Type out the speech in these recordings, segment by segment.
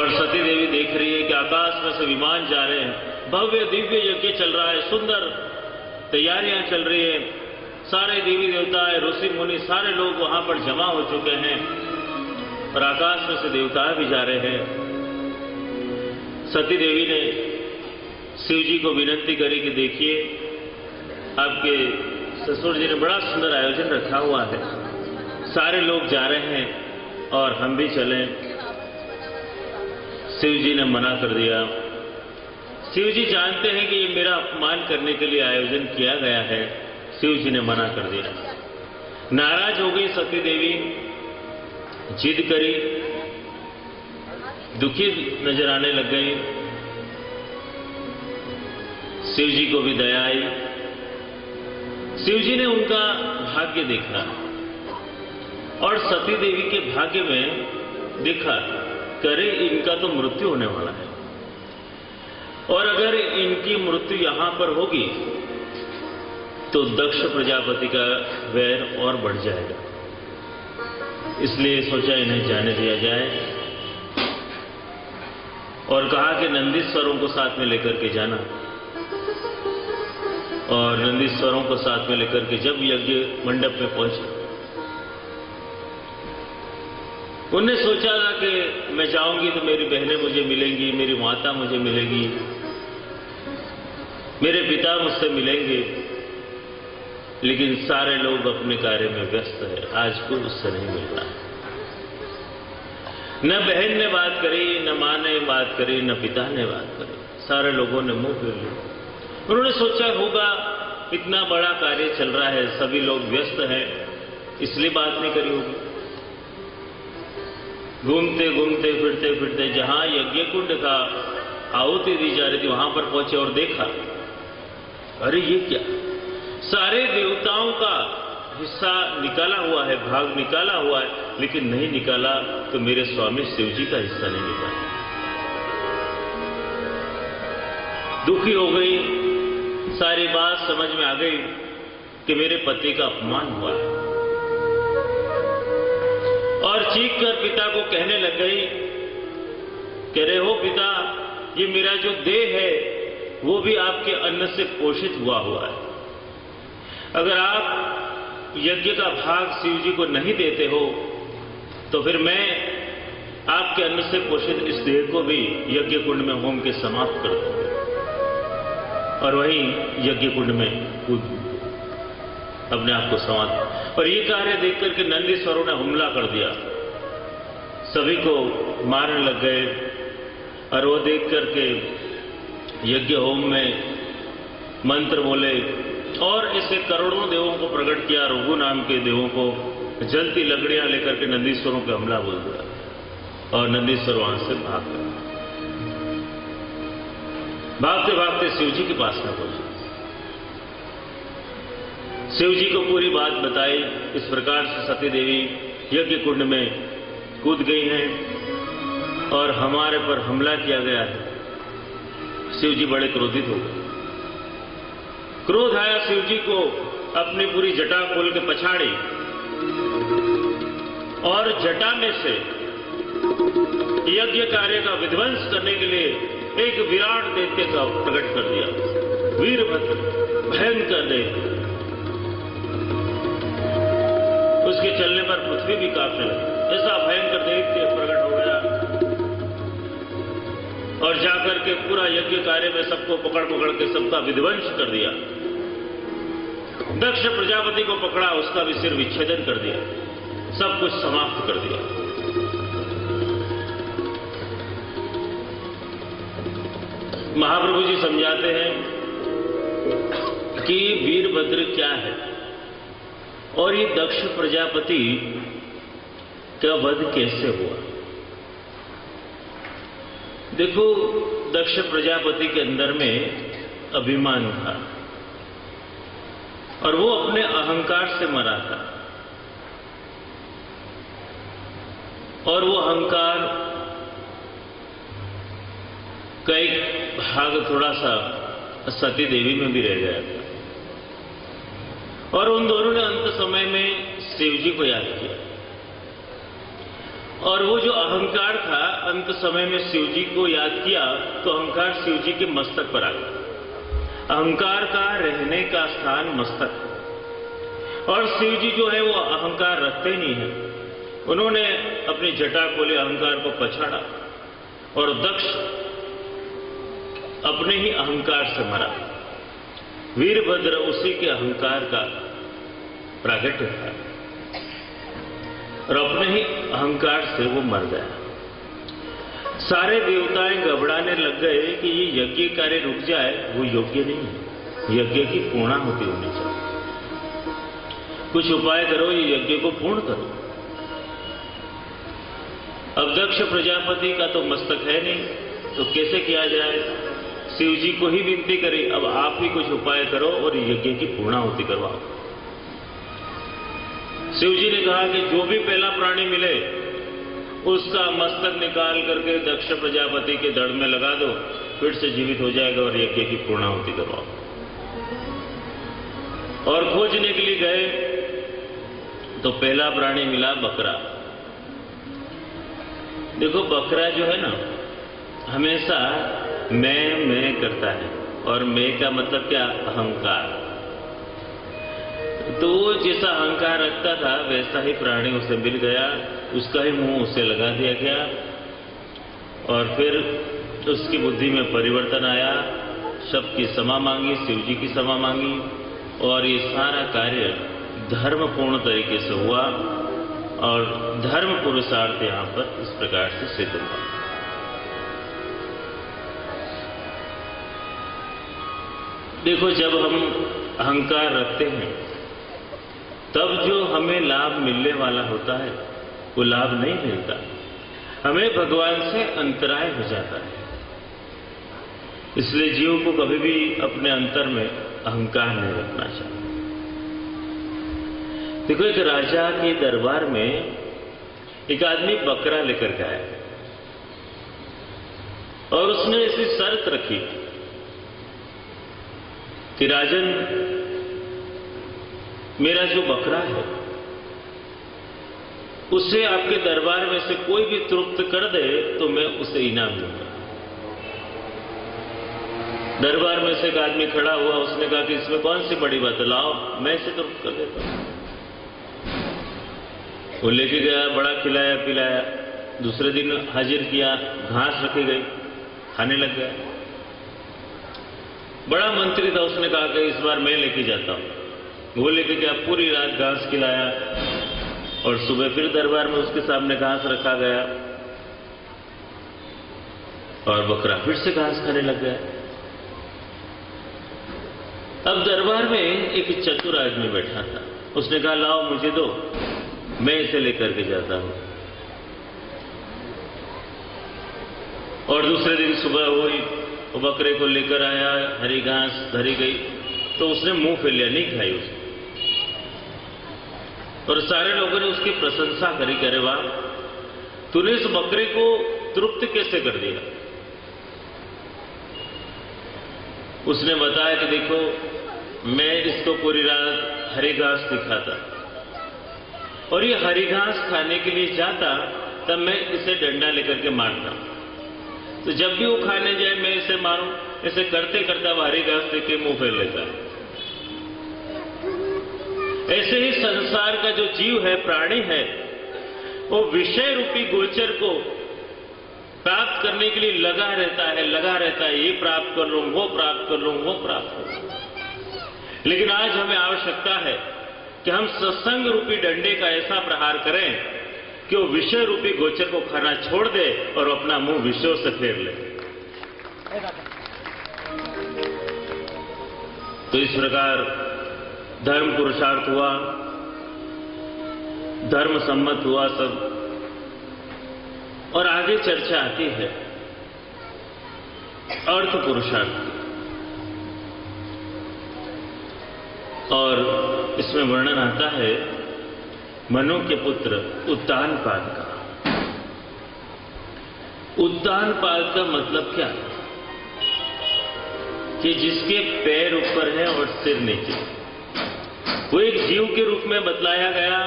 और सती देवी देख रही है कि आकाश में से विमान जा रहे हैं, भव्य दिव्य यज्ञ चल रहा है, सुंदर तैयारियां चल रही है, सारे देवी देवता ऋषि मुनि सारे लोग वहां पर जमा हो चुके हैं और आकाश में से देवता भी जा रहे हैं। सती देवी ने शिव जी को विनती करी कि देखिए आपके ससुर जी ने बड़ा सुंदर आयोजन रखा हुआ है, सारे लोग जा रहे हैं और हम भी चलें। शिव जी ने मना कर दिया। शिव जी जानते हैं कि ये मेरा अपमान करने के लिए आयोजन किया गया है, शिव जी ने मना कर दिया। नाराज हो गई सती देवी, जिद करी, दुखी नजर आने लग गई। शिव जी को भी दया आई। शिव जी ने उनका भाग्य देखा और सती देवी के भाग्य में देखा करे इनका तो मृत्यु होने वाला है और अगर इनकी मृत्यु यहां पर होगी तो दक्ष प्रजापति का वैर और बढ़ जाएगा, इसलिए सोचा इन्हें जाने दिया जाए और कहा कि नंदीश्वरों को साथ में लेकर के जाना। और नंदीश्वरों को साथ में लेकर के जब यज्ञ मंडप में पहुंचे, उनने सोचा था कि मैं जाऊंगी तो मेरी बहनें मुझे मिलेंगी, मेरी माता मुझे मिलेगी, मेरे पिता मुझसे मिलेंगे, लेकिन सारे लोग अपने कार्य में व्यस्त है, आज कोई उससे नहीं मिल रहा। न बहन ने बात करी, न मां ने बात करी, न पिता ने बात करी, सारे लोगों ने मुंह फेर लिया। उन्होंने सोचा होगा इतना बड़ा कार्य चल रहा है, सभी लोग व्यस्त हैं, इसलिए बात नहीं करी होगी। घूमते घूमते फिरते फिरते जहां यज्ञ कुंड का आहुति दी जा रही थी वहां पर पहुंचे और देखा, अरे ये क्या, सारे देवताओं का हिस्सा निकाला हुआ है, भाग निकाला हुआ है, लेकिन नहीं निकाला तो मेरे स्वामी शिव जी का हिस्सा नहीं निकाला। दुखी हो गई, सारी बात समझ में आ गई कि मेरे पति का अपमान हुआ है और चीख कर पिता को कहने लग गई, कह रहे हो पिता, ये मेरा जो देह है वो भी आपके अन्न से पोषित हुआ है, अगर आप यज्ञ का भाग शिव जी को नहीं देते हो तो फिर मैं आपके अन्न से पोषित इस देह को भी यज्ञ कुंड में होम के समाप्त कर दूंगा और वहीं यज्ञ कुंड में कूद अपने आप को समाप्त। और ये कार्य देख करके नंदीश्वरों ने हमला कर दिया, सभी को मारने लग गए और वो देख करके यज्ञ होम में मंत्र बोले और ऐसे करोड़ों देवों को प्रकट किया, रघु नाम के देवों को जलती लकड़ियां लेकर के नंदीश्वरों पे हमला बोल दिया और नंदीश्वर वहां से भाग गए। भागते भागते शिव जी के पास में पहुंचे, शिव जी को पूरी बात बताई। इस प्रकार से सती देवी यज्ञ कुंड में कूद गई हैं और हमारे पर हमला किया गया है। शिव जी बड़े क्रोधित हो गए, क्रोध आया शिव जी को, अपनी पूरी जटा खोल के पछाड़ी और जटा में से यज्ञ कार्य का विध्वंस करने के लिए एक विराट दैत्य का प्रकट कर दिया, वीरभद्र, भयंकर दैत्य। उसके चलने पर पृथ्वी भी कांपने लगी, ऐसा भयंकर दैत्य प्रकट हो गया और जाकर के पूरा यज्ञ कार्य में सबको पकड़ पकड़ के सबका विध्वंस कर दिया। दक्ष प्रजापति को पकड़ा, उसका भी सिर विच्छेदन कर दिया, सब कुछ समाप्त कर दिया। महाप्रभु जी समझाते हैं कि वीरभद्र क्या है और ये दक्ष प्रजापति का वध कैसे हुआ। देखो, दक्ष प्रजापति के अंदर में अभिमान था और वो अपने अहंकार से मरा था और वो अहंकार का एक भाग थोड़ा सा सती देवी में भी रह गया था और उन दोनों ने अंत समय में शिव जी को याद किया और वो जो अहंकार था, अंत समय में शिव जी को याद किया तो अहंकार शिव जी के मस्तक पर आ गया। अहंकार का रहने का स्थान मस्तक है और शिव जी जो है वो अहंकार रखते ही नहीं है। उन्होंने अपनी जटा खोले, अहंकार को पछाड़ा और दक्ष अपने ही अहंकार से मरा। वीरभद्र उसी के अहंकार का प्रागट्य था और अपने ही अहंकार से वो मर गया। सारे देवताएं घबराने लग गए कि ये यज्ञ कार्य रुक जाए, वो योग्य नहीं है, यज्ञ की पूर्णाहुति होनी चाहिए। कुछ उपाय करो, ये यज्ञ को पूर्ण करो। अब दक्ष प्रजापति का तो मस्तक है नहीं, तो कैसे किया जाए? शिव जी को ही विनती करी, अब आप ही कुछ उपाय करो और यज्ञ की पूर्णाहुति करवाओ। शिव जी ने कहा कि जो भी पहला प्राणी मिले उसका मस्तक निकाल करके दक्ष प्रजापति के धड़ में लगा दो, फिर से जीवित हो जाएगा और यज्ञ की पूर्णाहुति करवाओ। और खोजने के लिए गए तो पहला प्राणी मिला बकरा। देखो, बकरा जो है ना, हमेशा मैं करता है और मैं का मतलब क्या? अहंकार। तो वो जैसा अहंकार रखता था वैसा ही प्राणी उसे मिल गया, उसका ही मुंह उसे लगा दिया गया और फिर उसकी बुद्धि में परिवर्तन आया। सबकी क्षमा मांगी, शिव जी की क्षमा मांगी और ये सारा कार्य धर्मपूर्ण तरीके से हुआ और धर्म पुरुषार्थ यहां पर इस प्रकार से सिद्ध हुआ। देखो, जब हम अहंकार रखते हैं तब जो हमें लाभ मिलने वाला होता है वो लाभ नहीं मिलता, हमें भगवान से अंतराय हो जाता है। इसलिए जीव को कभी भी अपने अंतर में अहंकार नहीं रखना चाहिए। देखो, एक राजा के दरबार में एक आदमी बकरा लेकर गया और उसने ऐसी शर्त रखी कि राजन, मेरा जो बकरा है उसे आपके दरबार में से कोई भी तृप्त कर दे तो मैं उसे इनाम दूंगा। दरबार में से एक आदमी खड़ा हुआ, उसने कहा कि इसमें कौन सी बड़ी बात है, लाओ मैं इसे तृप्त कर देता हूं। वो लेके गया, बड़ा खिलाया पिलाया। दूसरे दिन हाजिर किया, घास रखी गई, खाने लग गया। बड़ा मंत्री था, उसने कहा कि इस बार मैं लेके जाता हूं। वो लेके गया, पूरी रात घास खिलाया और सुबह फिर दरबार में उसके सामने घास रखा गया और बकरा फिर से घास खाने लग गया। अब दरबार में एक चतुर आदमी बैठा था, उसने कहा लाओ मुझे दो, मैं इसे लेकर के जाता हूं। और दूसरे दिन सुबह हुई, वो बकरे को लेकर आया, हरी घास धरी गई तो उसने मुंह फैल लिया, नहीं खाई उसने। और सारे लोगों ने उसकी प्रशंसा करी, करे वाह, तूने इस बकरे को तृप्त कैसे कर दिया? उसने बताया कि देखो, मैं इसको पूरी रात हरी घास दिखाता और ये हरी घास खाने के लिए जाता, तब मैं इसे डंडा लेकर के मारता। तो जब भी वो खाने जाए मैं इसे मारूं, ऐसे करते करते अब हरी घास देख के मुंह फेर लेता है। ऐसे ही संसार का जो जीव है, प्राणी है, वो विषय रूपी गोचर को प्राप्त करने के लिए लगा रहता है, ये प्राप्त कर लूं, वो प्राप्त कर लूं, वो प्राप्त कर लूं। लेकिन आज हमें आवश्यकता है कि हम सत्संग रूपी डंडे का ऐसा प्रहार करें कि वो विषय रूपी गोचर को खाना छोड़ दे और अपना मुंह विषयों से फेर ले। तो इस प्रकार धर्म पुरुषार्थ हुआ, धर्म सम्मत हुआ सब। और आगे चर्चा आती है अर्थ पुरुषार्थ की, और इसमें वर्णन आता है मनु के पुत्र उत्तानपाद का। उत्तानपाद का मतलब क्या? कि जिसके पैर ऊपर है और सिर नीचे। वो एक जीव के रूप में बतलाया गया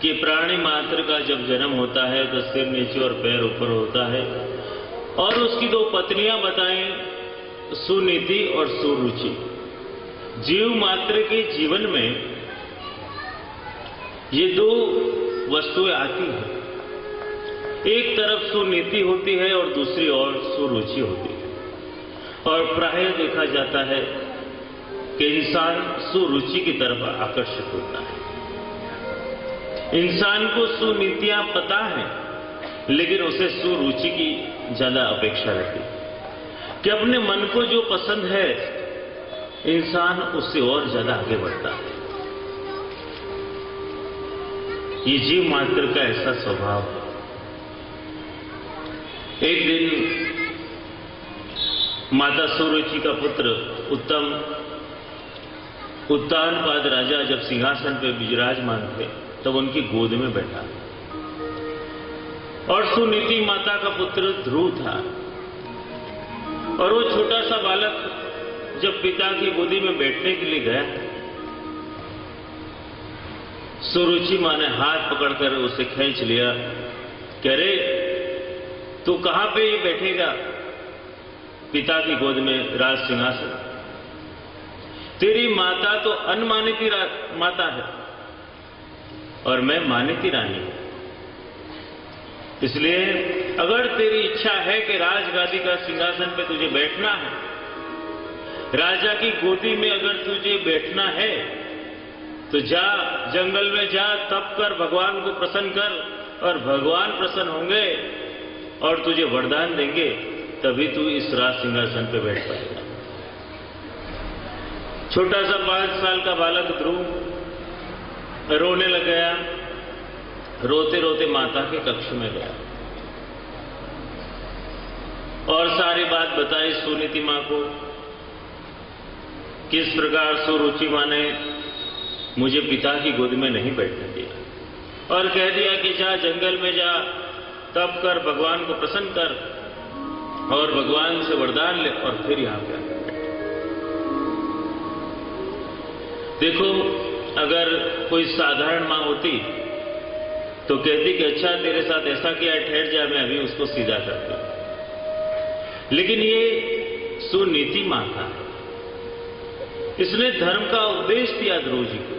कि प्राणी मात्र का जब जन्म होता है तो सिर नीचे और पैर ऊपर होता है, और उसकी दो पत्नियां बताएं, सुनीति और सुरुचि। जीव मात्र के जीवन में ये दो वस्तुएं आती हैं। एक तरफ सुनीति होती है और दूसरी ओर सुरुचि होती है। और प्रायः देखा जाता है कि इंसान सुरुचि की तरफ आकर्षित होता है। इंसान को सुनीतियां पता है, लेकिन उसे सुरुचि की ज्यादा अपेक्षा रहती है कि अपने मन को जो पसंद है इंसान उससे और ज्यादा आगे बढ़ता है। ये जीव मात्र का ऐसा स्वभाव है। एक दिन माता सुरुचि का पुत्र उत्तानपाद राजा जब सिंहासन पर विराजमान थे तब उनकी गोद में बैठा, और सुनीति माता का पुत्र ध्रुव था। और वो छोटा सा बालक जब पिता की गोदी में बैठने के लिए गया, सुरुचि मां ने हाथ पकड़कर उसे खींच लिया। कह रे, तू कहां पे ये बैठेगा पिता की गोद में राज सिंहासन? तेरी माता तो अनमानिती माता है और मैं मानिती रानी हूं। इसलिए अगर तेरी इच्छा है कि राजगादी का सिंहासन पे तुझे बैठना है, राजा की गोदी में अगर तुझे बैठना है, तो जा, जंगल में जा, तप कर, भगवान को प्रसन्न कर, और भगवान प्रसन्न होंगे और तुझे वरदान देंगे, तभी तू इस राज सिंहासन पे बैठ पाएगा। छोटा सा 5 साल का बालक ध्रुव रोने लग गया। रोते रोते माता के कक्ष में गया और सारी बात बताई सुनीति मां को, किस प्रकार सुरुचि मां ने मुझे पिता की गोद में नहीं बैठने दिया, और कह दिया कि जा, जंगल में जा, तप कर, भगवान को प्रसन्न कर और भगवान से वरदान ले, और फिर यहां पे आकर बैठ। देखो, अगर कोई साधारण मां होती तो कहती कि अच्छा तेरे साथ ऐसा किया, ठहर जा, मैं अभी उसको सीधा करती हूं। लेकिन ये सुनीति मां था। इसने धर्म का उपदेश दिया ध्रुव जी को,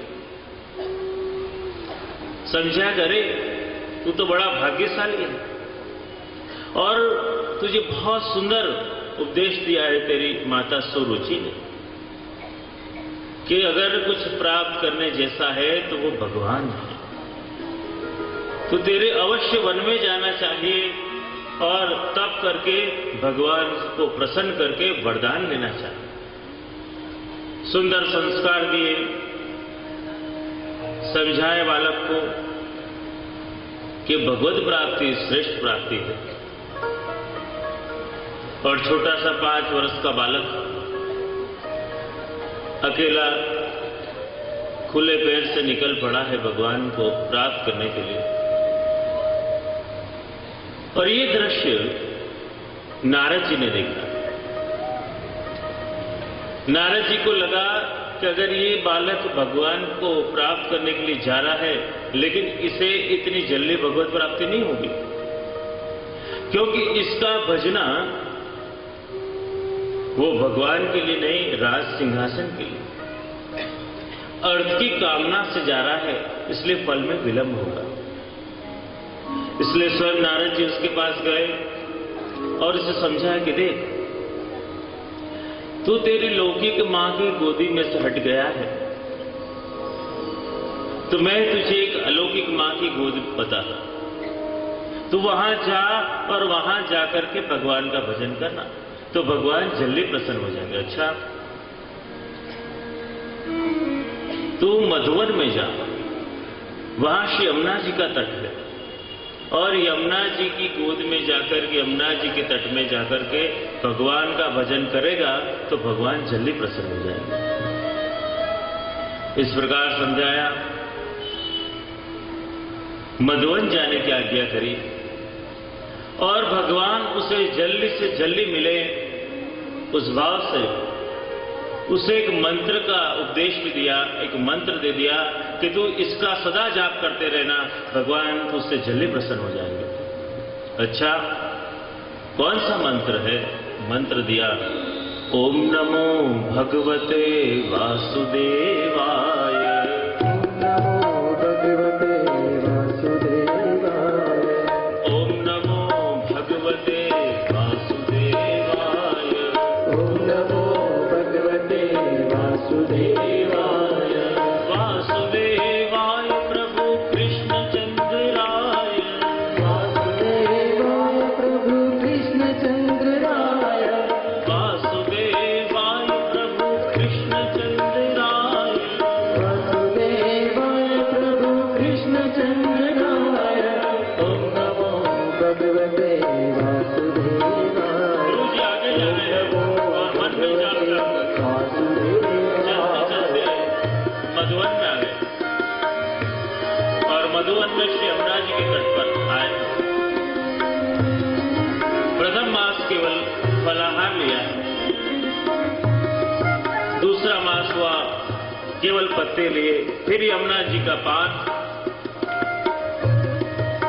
समझा करे तू तो बड़ा भाग्यशाली है और तुझे बहुत सुंदर उपदेश दिया है तेरी माता सुरुचि ने कि अगर कुछ प्राप्त करने जैसा है तो वो भगवान है। तो तेरे अवश्य वन में जाना चाहिए और तप करके भगवान को प्रसन्न करके वरदान लेना चाहिए। सुंदर संस्कार दिए, समझाए बालक को कि भगवत प्राप्ति श्रेष्ठ प्राप्ति है। और छोटा सा 5 वर्ष का बालक अकेला खुले पैर से निकल पड़ा है भगवान को प्राप्त करने के लिए। और ये दृश्य नारद जी ने देखा। नारद जी को लगा कि अगर ये बालक भगवान को प्राप्त करने के लिए जा रहा है, लेकिन इसे इतनी जल्दी भगवत प्राप्ति नहीं होगी, क्योंकि इसका भजना वो भगवान के लिए नहीं, राज सिंहासन के लिए, अर्थ की कामना से जा रहा है, इसलिए फल में विलंब होगा। इसलिए स्वयं नारद जी उसके पास गए और इसे समझाया कि देख, तू तेरी लौकिक मां की गोदी में से हट गया है, तो मैं तुझे एक अलौकिक मां की गोद बताता, तू वहां जा और वहां जाकर के भगवान का भजन करना, तो भगवान जल्दी प्रसन्न हो जाएंगे। अच्छा, तू मधुवन में जा, वहां श्री यमुना जी का तट है, और यमुना जी की गोद में जाकर के, यमुना जी के तट में जाकर के भगवान का भजन करेगा तो भगवान जल्दी प्रसन्न हो जाएंगे। इस प्रकार समझाया, मधुवन जाने की आज्ञा करी और भगवान उसे जल्दी से जल्दी मिले उस भाव से उसे एक मंत्र का उपदेश भी दिया, एक मंत्र दे दिया कि तू इसका सदा जाप करते रहना, भगवान उससे जल्दी प्रसन्न हो जाएंगे। अच्छा, कौन सा मंत्र है? मंत्र दिया, ओम नमो भगवते वासुदेवाय। ओम नमो भगवते वासुदेवाय। ओम नमो भगवते वासुदेवाय। वासुदेवाय प्रभु कृष्णचंद्राय। वासुदेवाय प्रभु कृष्णचंद्राय। वासुदेवाय प्रभु कृष्णचंद्राय। वासुदेवाय प्रभु कृष्णचंद्राय। ओम नमो भगवते वासुदेवाय। गुरु जी आगे जा रहे हैं और मन में जाप चलते मधुवन में आ गए और मधुवन में श्री यमुना जी के तट पर आए। प्रथम मास केवल फलाहार लिया, दूसरा मास हुआ केवल पत्ते लिए, फिर यमुना जी का पान,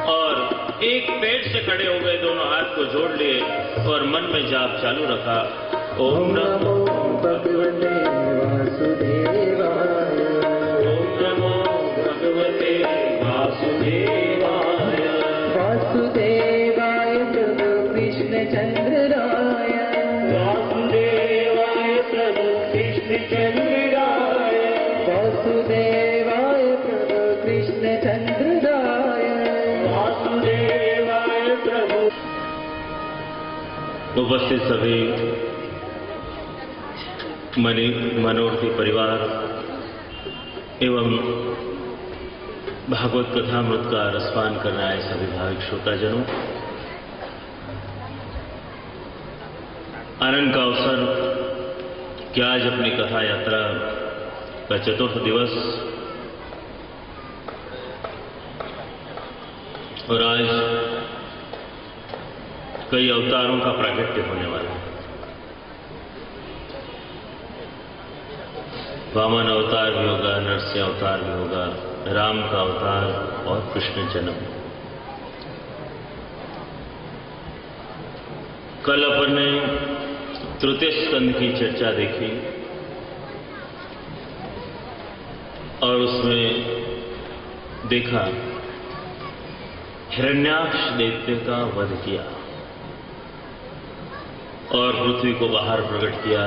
और एक पेड़ से खड़े हो गए, दोनों हाथ को जोड़ लिए और मन में जाप चालू रखा। ओम नमो भगवते वासुदेवाय। ओम नमो भगवते वासुदेवाय। वासुदेवाय प्रभु कृष्णचंद्राय। वासुदेवाय प्रभु कृष्णचंद्राय। वासुदेवाय प्रभु कृष्णचंद्राय। वासुदेवाय प्रभु। उपस्थित सभी मनोरथी परिवार एवं भागवत कथामृत का रसपान करने आए सभी भाविक श्रोताजनों, आनंद का अवसर कि आज अपनी कथा यात्रा का चतुर्थ दिवस और आज कई अवतारों का प्राकट्य होने वाला है। वामन अवतार भी होगा, नरसिंह अवतार भी होगा, राम का अवतार और कृष्ण जन्म। कल अपन ने तृतीय स्कंद की चर्चा देखी और उसमें देखा हिरण्याक्ष दैत्य का वध किया और पृथ्वी को बाहर प्रकट किया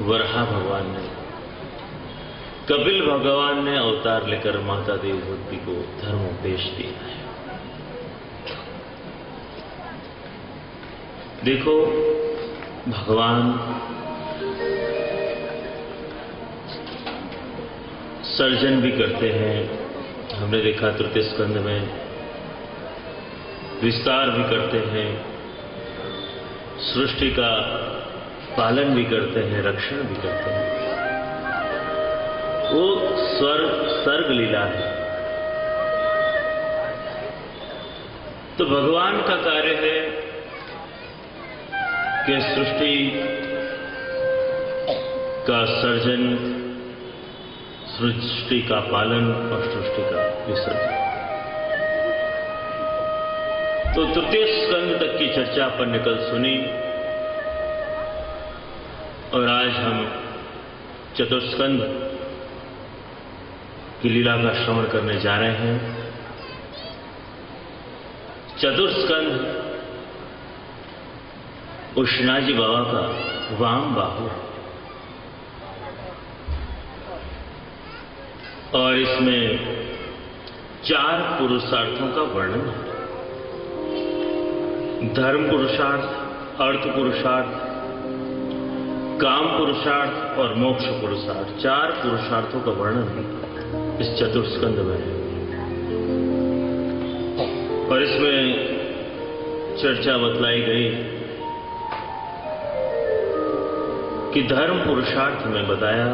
वराह भगवान ने। कपिल भगवान ने अवतार लेकर माता देवहूति को धर्मोपदेश दिया है। देखो, भगवान सर्जन भी करते हैं, हमने देखा तृतीय स्कंद में, विस्तार भी करते हैं, सृष्टि का पालन भी करते हैं, रक्षण भी करते हैं। वो सर्ग लीला है। तो भगवान का कार्य है कि सृष्टि का सर्जन, सृष्टि का पालन और सृष्टि का विसर्जन। तो तृतीय स्कंद तक की चर्चा अपन ने कल सुनी और आज हम चतुर्स्कंद की लीला का श्रवण करने जा रहे हैं। चतुर्स्कंद उष्णाजी बाबा का वाम बाहु और इसमें 4 पुरुषार्थों का वर्णन है। धर्म पुरुषार्थ, अर्थ पुरुषार्थ, काम पुरुषार्थ और मोक्ष पुरुषार्थ, 4 पुरुषार्थों का वर्णन इस चतुर्स्कंद में है। और इसमें चर्चा बतलाई गई कि धर्म पुरुषार्थ में बताया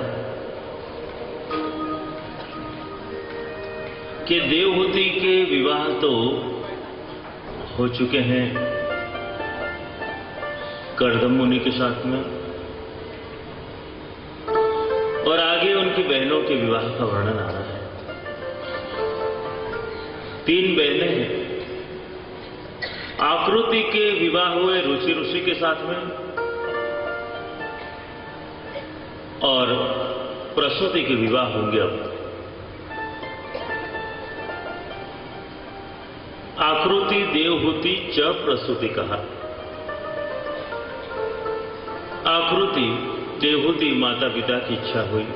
कि देवहूति के विवाह तो हो चुके हैं कर्दम मुनि के साथ में, और आगे उनके की बहनों के विवाह का वर्णन आ रहा है। 3 बहनें हैं। आकृति के विवाह हुए रुचि ऋषि के साथ में, और प्रसूति के विवाह होंगे अब। आकृति देवहूति च प्रसूति कहा। आकृति देवहूति माता पिता की इच्छा हुई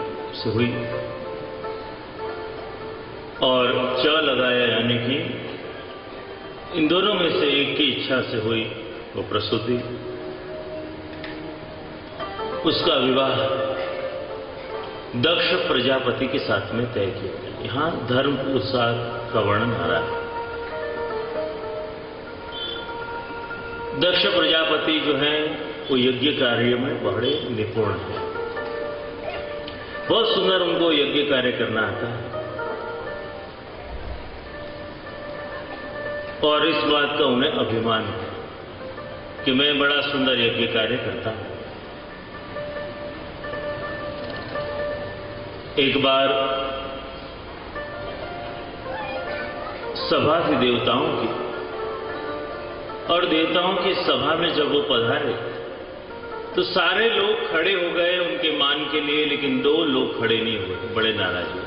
और च लगाया, यानी कि इन दोनों में से एक की इच्छा से हुई वो प्रसूति। उसका विवाह दक्ष प्रजापति के साथ में तय किया गया। यहां धर्म उत्साह का वर्णन आ रहा है। दक्ष प्रजापति जो है वो यज्ञ कार्य में बड़े निपुण हैं। बहुत सुंदर उनको यज्ञ कार्य करना आता है, और इस बात का उन्हें अभिमान है कि मैं बड़ा सुंदर यज्ञ कार्य करता हूं। एक बार सभा थी देवताओं की, और देवताओं की सभा में जब वो पधारे तो सारे लोग खड़े हो गए उनके मान के लिए, लेकिन 2 लोग खड़े नहीं हुए, बड़े नाराज हुए।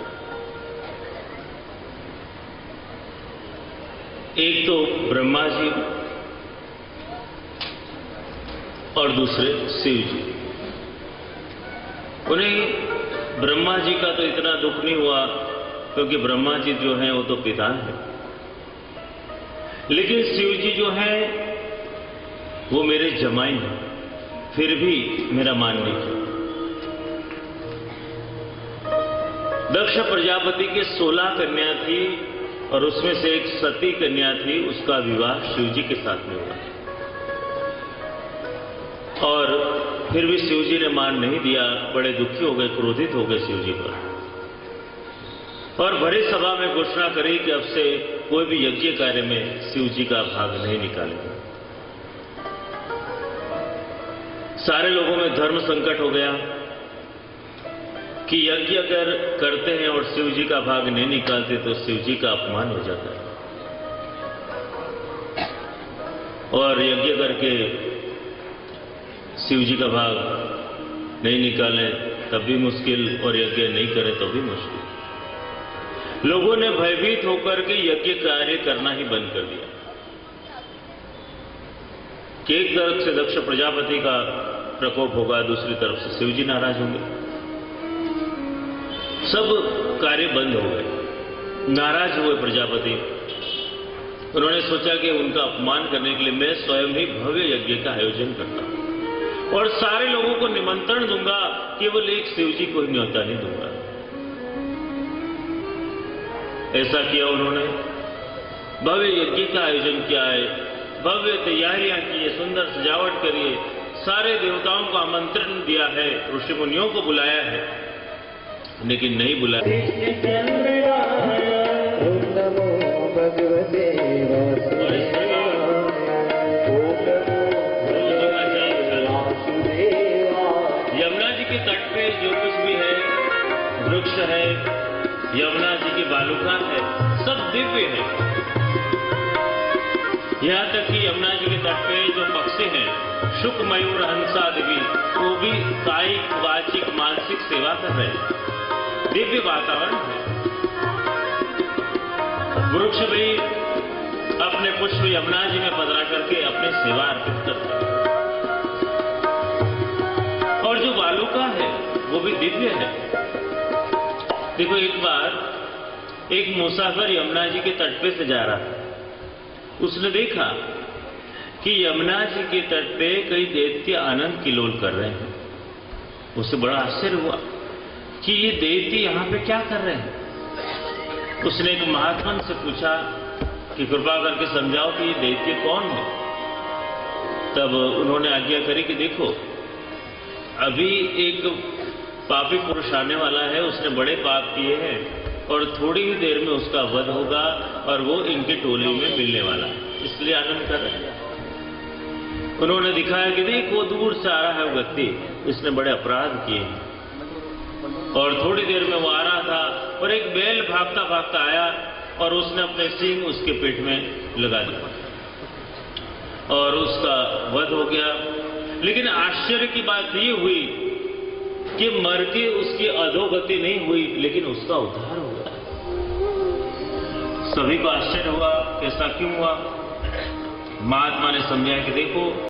एक तो ब्रह्मा जी और दूसरे शिव जी। उन्हें ब्रह्मा जी का तो इतना दुख नहीं हुआ, क्योंकि ब्रह्मा जी जो हैं वो तो पिता हैं, लेकिन शिव जी जो हैं वो मेरे जमाई हैं, फिर भी मेरा मान नहीं किया। दक्ष प्रजापति के 16 कन्या थी, और उसमें से एक सती कन्या थी, उसका विवाह शिव जी के साथ में हुआ, और फिर भी शिव जी ने मान नहीं दिया। बड़े दुखी हो गए, क्रोधित हो गए शिव जी पर, और भरी सभा में घोषणा करी कि अब से कोई भी यज्ञ कार्य में शिव जी का भाग नहीं निकालेंगे। सारे लोगों में धर्म संकट हो गया कि यज्ञ अगर करते हैं और शिव जी का भाग नहीं निकालते तो शिव जी का अपमान हो जाता है, और यज्ञ करके शिव जी का भाग नहीं निकालें तब भी मुश्किल, और यज्ञ नहीं करें तब भी मुश्किल। लोगों ने भयभीत होकर के यज्ञ कार्य करना ही बंद कर दिया कि एक तरफ से दक्ष प्रजापति का प्रकोप होगा, दूसरी तरफ से शिव जी नाराज होंगे। सब कार्य बंद हो गए। नाराज हुए प्रजापति। उन्होंने सोचा कि उनका अपमान करने के लिए मैं स्वयं ही भव्य यज्ञ का आयोजन करता हूं, और सारे लोगों को निमंत्रण दूंगा, केवल एक शिव जी को ही न्योता नहीं दूंगा। ऐसा किया उन्होंने। भव्य यज्ञ का आयोजन किया है, भव्य तैयारियां की है, सुंदर सजावट करिए, सारे देवताओं को आमंत्रण दिया है, ऋषि मुनियों को बुलाया है, लेकिन नहीं बुलाया। यमुना जी के तट पे जो कुछ भी है, वृक्ष है, यमुना जी की बालुका है, सब दिव्य है। यहां तक कि यमुना जी के तट पे जो पक्षी हैं, शुक, मयूर, हंसा आदि, वो भी कायिक, वाचिक, मानसिक सेवा कर रहे हैं। दिव्य वातावरण है। वृक्ष भी अपने पुष्प यमुना जी में पधरा करके अपनी सेवा अर्पित करते हैं, और जो बालुका है वो भी दिव्य है। देखो, एक बार एक मुसाफिर यमुना जी के तट पे से जा रहा था। उसने देखा कि यमुना जी के तट पे कई दैत्य आनंद किलोल कर रहे हैं। उसे बड़ा आश्चर्य हुआ कि ये दैत्य यहां पे क्या कर रहे हैं। उसने एक महात्मन से पूछा कि कृपा करके समझाओ कि ये दैत्य कौन है। तब उन्होंने आज्ञा करी कि देखो, अभी एक पापी पुरुष आने वाला है, उसने बड़े पाप किए हैं, और थोड़ी ही देर में उसका वध होगा, और वो इनकी टोली में मिलने वाला है, इसलिए आनंद कर रहे हैं। उन्होंने दिखाया कि देखो, दूर से आ रहा है वो व्यक्ति, इसने बड़े अपराध किए हैं। और थोड़ी देर में वो आ रहा था और एक बैल भागता भागता आया और उसने अपने सींग उसके पेट में लगा दिया और उसका वध हो गया। लेकिन आश्चर्य की बात ये हुई कि मर के उसकी अधोगति नहीं हुई, लेकिन उसका उद्धार हो गया। सभी को आश्चर्य हुआ, ऐसा क्यों हुआ? महात्मा ने समझाया कि देखो,